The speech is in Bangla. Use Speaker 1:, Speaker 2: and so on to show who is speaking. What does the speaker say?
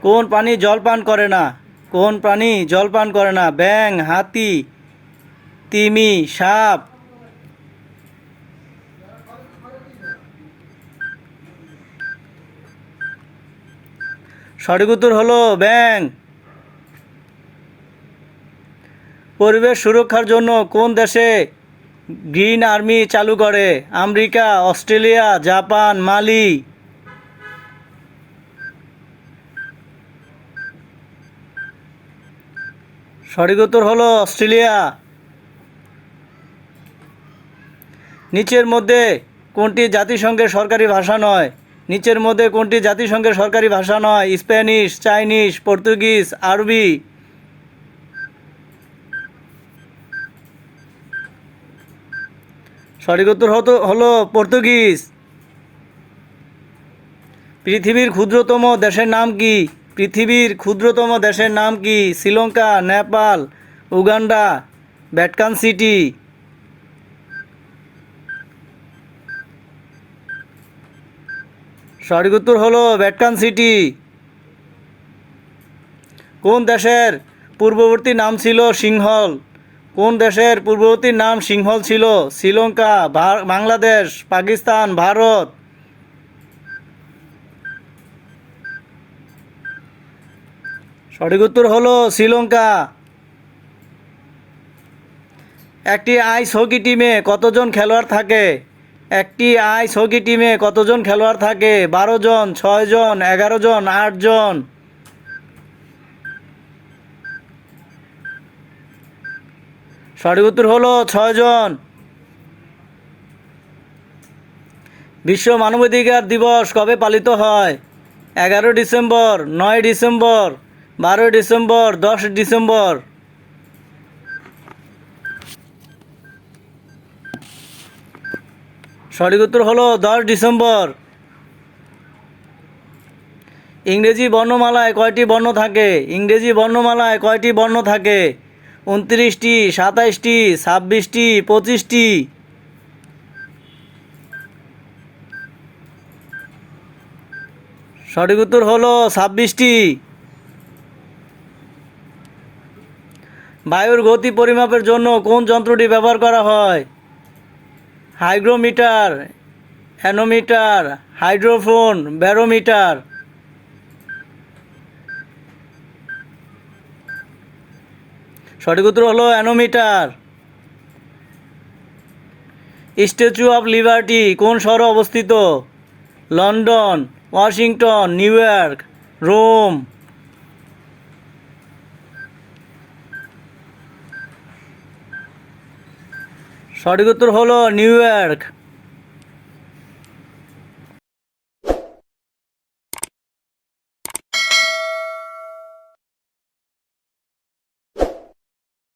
Speaker 1: কোন প্রাণী জল পান করে না? কোন প্রাণী জল পান করে না? ব্যাঙ, হাতি, তিমি, সাপ। সঠিক উত্তর হলো ব্যাঙ। পরিবেশ সুরক্ষার জন্য কোন দেশে গ্রিন আর্মি চালু করে? আমেরিকা, অস্ট্রেলিয়া, জাপান, মালি। সঠিক উত্তর হলো অস্ট্রেলিয়া। নিচের মধ্যে কোনটি জাতিসংঘের সরকারি ভাষা নয়? নিচের মধ্যে কোনটি জাতিসংঘের সরকারি ভাষা নয়? স্প্যানিশ, চাইনিজ, পর্তুগিজ, আরবি। সঠিক উত্তর হলো পর্তুগিজ। পৃথিবীর ক্ষুদ্রতম দেশের নাম কি? পৃথিবীর ক্ষুদ্রতম দেশের নাম কি? Sri Lanka, Nepal, Uganda, Vatican city. সঠিক উত্তর হলো ভ্যাটিকান সিটি। কোন দেশের পূর্ববর্তী নাম ছিল সিংহল? কোন দেশের পূর্ববর্তী নাম সিংহল ছিল? শ্রীলঙ্কা, বাংলাদেশ, পাকিস্তান, ভারত। সঠিক উত্তর হলো শ্রীলঙ্কা। একটি আইস হকি টিমে কতজন খেলোয়াড় থাকে? একটি আইস হকি টিমে কতজন খেলোয়াড় থাকে? 12 জন, 6 জন, 11 জন, 8 জন। সঠিক উত্তর হলো 6 জন। বিশ্ব মানবাধিকার দিবস কবে পালিত হয়? 11 ডিসেম্বর, 9 ডিসেম্বর, 12 ডিসেম্বর, 10 ডিসেম্বর। সঠিক উত্তর হলো 10 ডিসেম্বর। ইংরেজি বর্ণমালায় কয়টি বর্ণ থাকে? ইংরেজি বর্ণমালায় কয়টি বর্ণ থাকে? 29টি, 27টি, 26টি, 25টি। সঠিক উত্তর হলো 26টি। বায়ুর গতি পরিমাপের জন্য কোন যন্ত্রটি ব্যবহার করা হয়? Hygrometer, anemometer, hydrophone, barometer. সঠিক উত্তর হলো অ্যানোমিটার। স্ট্যাচু অফ লিবার্টি কোন শহরে অবস্থিত? London, Washington, New York, Rome. সঠিক উত্তর হলো নিউ ইয়র্ক।